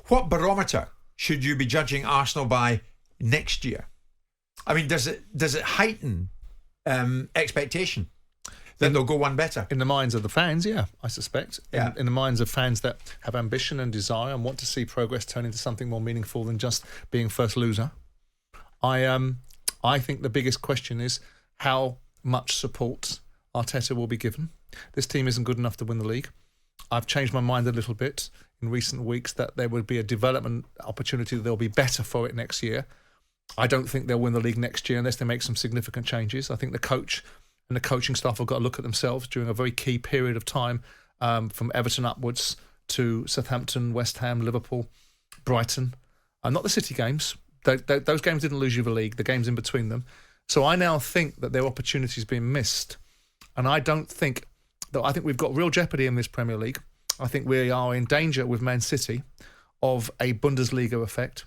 What barometer should you be judging Arsenal by next year? I mean, does it heighten expectation that they'll go one better? In the minds of the fans, yeah, I suspect. In the minds of fans that have ambition and desire and want to see progress turn into something more meaningful than just being first loser. I think the biggest question is how much support Arteta will be given. This team isn't good enough to win the league. I've changed my mind a little bit in recent weeks that there would be a development opportunity that they'll be better for it next year. I don't think they'll win the league next year unless they make some significant changes. I think the coach and the coaching staff have got to look at themselves during a very key period of time, from Everton upwards to Southampton, West Ham, Liverpool, Brighton. Not the City games. Those games didn't lose you the league, the games in between them. So I now think that their opportunity's been missed. And I think we've got real jeopardy in this Premier League. I think we are in danger with Man City of a Bundesliga effect,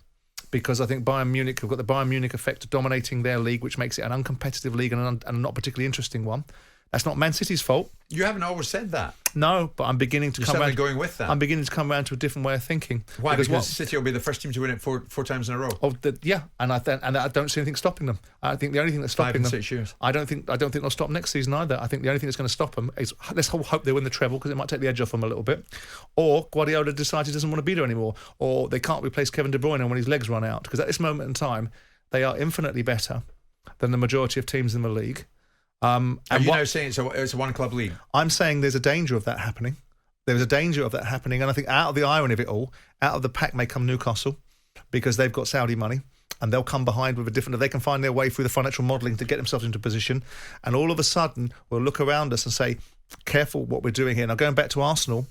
because I think Bayern Munich have got the Bayern Munich effect dominating their league, which makes it an uncompetitive league and a not particularly interesting one. That's not Man City's fault. You haven't always said that. No, but I'm beginning to come around. Going with that. I'm beginning to come around to a different way of thinking. Why? Because City will be the first team to win it four times in a row. And I don't see anything stopping them. I think the only thing that's stopping them. 5 and 6 years. I don't think they'll stop next season either. I think the only thing that's going to stop them is, let's hope they win the treble, because it might take the edge off them a little bit. Or Guardiola decides he doesn't want to be there anymore, or they can't replace Kevin De Bruyne when his legs run out. Because at this moment in time, they are infinitely better than the majority of teams in the league. Are you now saying it's a one-club league? I'm saying there's a danger of that happening. There's a danger of that happening, and I think out of the irony of it all, out of the pack may come Newcastle, because they've got Saudi money, and they'll come behind with a different... If they can find their way through the financial modelling to get themselves into position, and all of a sudden we'll look around us and say, careful what we're doing here. Now, going back to Arsenal,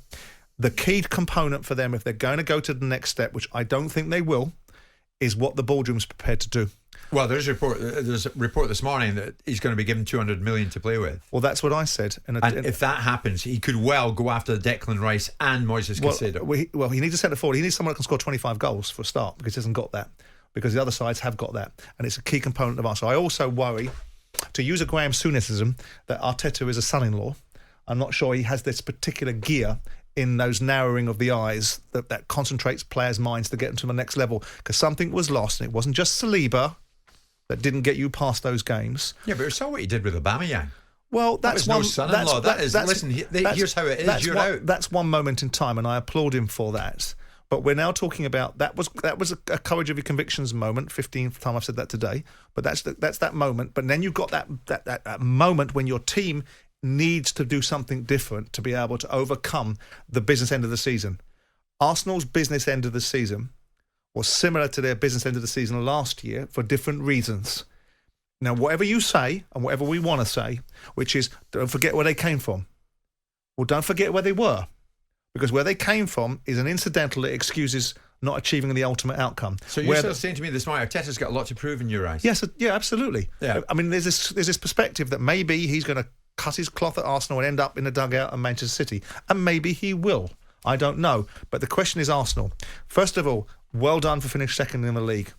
the key component for them, if they're going to go to the next step, which I don't think they will, is what the boardroom's prepared to do. Well, there's a report this morning that he's going to be given 200 million to play with. Well, that's what I said. And if that happens, he could well go after Declan Rice and Moises Caicedo. He needs a centre forward. He needs someone that can score 25 goals for a start, because he hasn't got that. Because the other sides have got that. And it's a key component of us. So I also worry, to use a Graeme Sounessism, that Arteta is a son-in-law. I'm not sure he has this particular gear in those narrowing of the eyes that concentrates players' minds to get them to the next level. Because something was lost, and it wasn't just Saliba that didn't get you past those games. Yeah, but we saw what he did with Aubameyang. Well, that's that was no son-in-law. Here's how it is. You're out. That's one moment in time, and I applaud him for that. But we're now talking about that was a courage of your convictions moment. 15th time I've said that today. But that's that moment. But then you've got that moment when your team needs to do something different to be able to overcome the business end of the season. Arsenal's business end of the season was similar to their business end of the season last year for different reasons. Now, whatever you say and whatever we want to say, which is don't forget where they came from. Well, don't forget where they were, because where they came from is an incidental that excuses not achieving the ultimate outcome. So you're still saying to me this morning, Arteta's got a lot to prove in your eyes? Yes, yeah, absolutely. Yeah. I mean, there's this perspective that maybe he's going to cut his cloth at Arsenal and end up in the dugout at Manchester City, and maybe he will. I don't know. But the question is Arsenal. First of all, well done for finishing second in the league.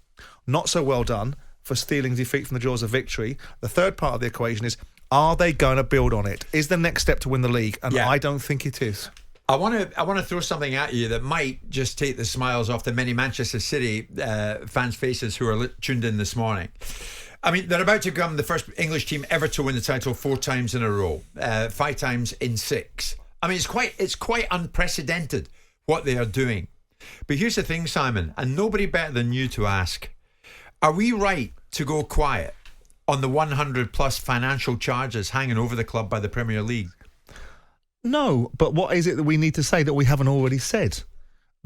Not so well done for stealing defeat from the jaws of victory. The third part of the equation is, are they going to build on it? Is the next step to win the league? And I don't think it is. I want to throw something at you that might just take the smiles off the many Manchester City fans' faces who are tuned in this morning. I mean, they're about to become the first English team ever to win the title 4 times in a row, 5 times in 6. I mean, it's quite unprecedented what they are doing. But here's the thing, Simon, and nobody better than you to ask: are we right to go quiet on the 100 plus financial charges hanging over the club by the Premier League? No, but what is it that we need to say that we haven't already said?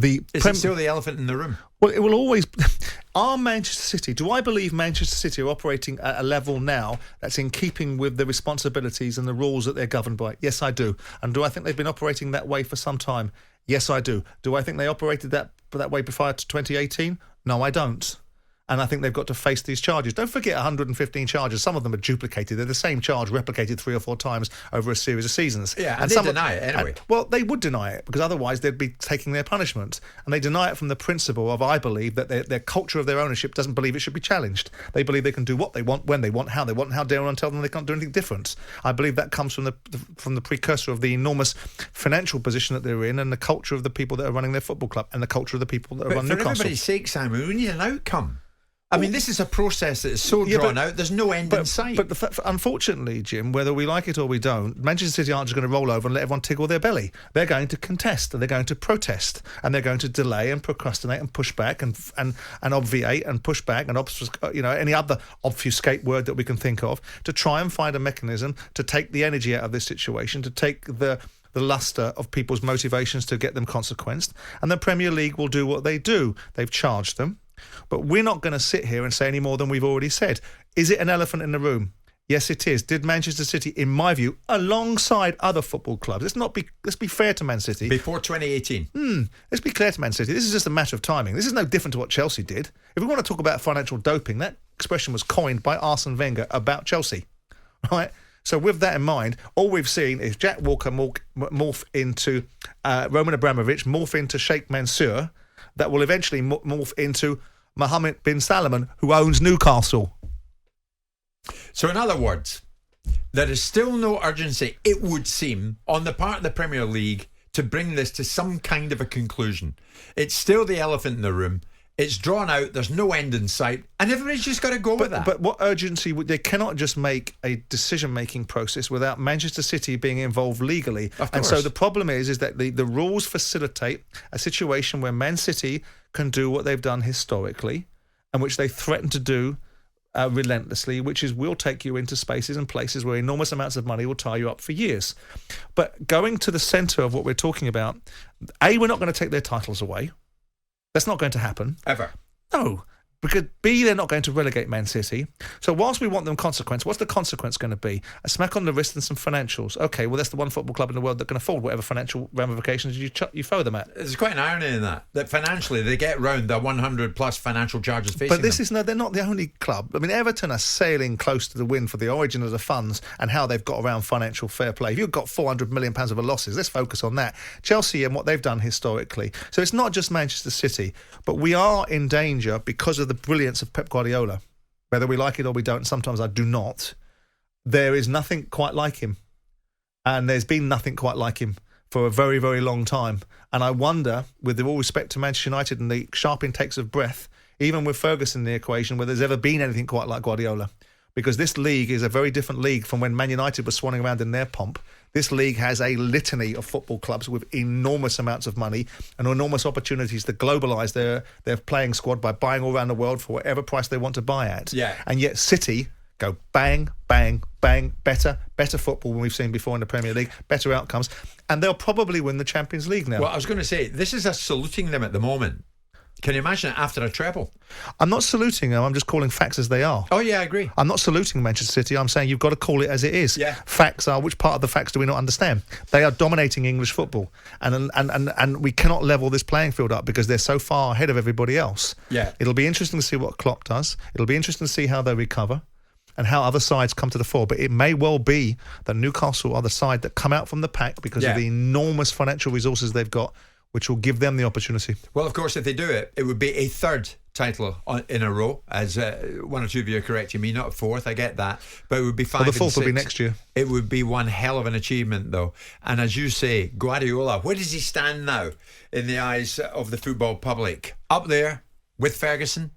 Is it still the elephant in the room? Well, it will always... Are Manchester City... Do I believe Manchester City are operating at a level now that's in keeping with the responsibilities and the rules that they're governed by? Yes, I do. And do I think they've been operating that way for some time? Yes, I do. Do I think they operated that way prior to 2018? No, I don't. And I think they've got to face these charges. Don't forget 115 charges. Some of them are duplicated. They're the same charge replicated 3 or 4 times over a series of seasons. Yeah, and they deny it anyway. Well, they would deny it because otherwise they'd be taking their punishment. And they deny it from the principle of, I believe, that their culture of their ownership doesn't believe it should be challenged. They believe they can do what they want, when they want, how they want, and how dare anyone tell them they can't do anything different. I believe that comes from the precursor of the enormous financial position that they're in and the culture of the people that are running their football club and the culture of the people that are running Newcastle. For everybody's sake, Sam, we need an outcome. I mean, this is a process that is so drawn out, there's no end in sight. But unfortunately, Jim, whether we like it or we don't, Manchester City aren't just going to roll over and let everyone tickle their belly. They're going to contest and they're going to protest and they're going to delay and procrastinate and push back and obviate and push back and any other obfuscate word that we can think of to try and find a mechanism to take the energy out of this situation, to take the lustre of people's motivations to get them consequenced. And the Premier League will do what they do. They've charged them. But we're not going to sit here and say any more than we've already said. Is it an elephant in the room? Yes, it is. Did Manchester City, in my view, alongside other football clubs, let's be fair to Man City. Before 2018. Let's be clear to Man City. This is just a matter of timing. This is no different to what Chelsea did. If we want to talk about financial doping, that expression was coined by Arsene Wenger about Chelsea. Right? So with that in mind, all we've seen is Jack Walker morph into Roman Abramovich, morph into Sheikh Mansour, that will eventually morph into Mohammed bin Salman, who owns Newcastle. So in other words, there is still no urgency, it would seem, on the part of the Premier League to bring this to some kind of a conclusion. It's still the elephant in the room. It's drawn out, there's no end in sight, and everybody's just got to go with that. But what urgency they cannot just make a decision-making process without Manchester City being involved legally. Of course. And so the problem is that the rules facilitate a situation where Man City can do what they've done historically, and which they threaten to do relentlessly, which is we'll take you into spaces and places where enormous amounts of money will tie you up for years. But going to the centre of what we're talking about, A, we're not going to take their titles away. That's not going to happen. Ever. No. Because B, they're not going to relegate Man City. So whilst we want them consequence, what's the consequence going to be? A smack on the wrist and some financials. Okay, well, that's the one football club in the world that can afford whatever financial ramifications you throw them at. There's quite an irony in that financially they get round the 100 plus financial charges facing But they're not the only club. I mean, Everton are sailing close to the win for the origin of the funds and how they've got around financial fair play. If you've got £400 million of losses, let's focus on that. Chelsea and what they've done historically. So it's not just Manchester City, but we are in danger because of the brilliance of Pep Guardiola, whether we like it or we don't. Sometimes I do not. There is nothing quite like him, and there's been nothing quite like him for a very, very long time. And I wonder, with all respect to Manchester United and the sharp intakes of breath, even with Ferguson in the equation, whether there's ever been anything quite like Guardiola. Because this league is a very different league from when Man United was swanning around in their pomp. This league has a litany of football clubs with enormous amounts of money and enormous opportunities to globalise their playing squad by buying all around the world for whatever price they want to buy at. Yeah. And yet City go bang, bang, bang, better football than we've seen before in the Premier League, better outcomes, and they'll probably win the Champions League now. Well, I was going to say, this is us saluting them at the moment. Can you imagine it after a treble? I'm not saluting them, I'm just calling facts as they are. Oh, yeah, I agree. I'm not saluting Manchester City, I'm saying you've got to call it as it is. Yeah. Facts are, which part of the facts do we not understand? They are dominating English football, and we cannot level this playing field up because they're so far ahead of everybody else. Yeah. It'll be interesting to see what Klopp does. It'll be interesting to see how they recover and how other sides come to the fore. But it may well be that Newcastle are the side that come out from the pack because of the enormous financial resources they've got, which will give them the opportunity. Well, of course, if they do it, it would be a third title in a row, as one or two of you are correcting me, not a fourth, I get that, but it would be 5 Well, and the fourth 6. will be next year. It would be one hell of an achievement, though. And as you say, Guardiola, where does he stand now in the eyes of the football public? Up there with Ferguson,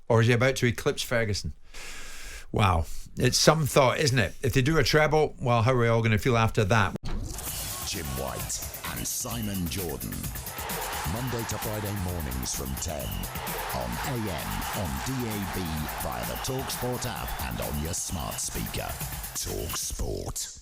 or is he about to eclipse Ferguson? Wow, it's some thought, isn't it? If they do a treble, well, how are we all going to feel after that? Jim White and Simon Jordan. Monday to Friday mornings from 10 on AM, on DAB, via the talkSPORT app and on your smart speaker. talkSPORT.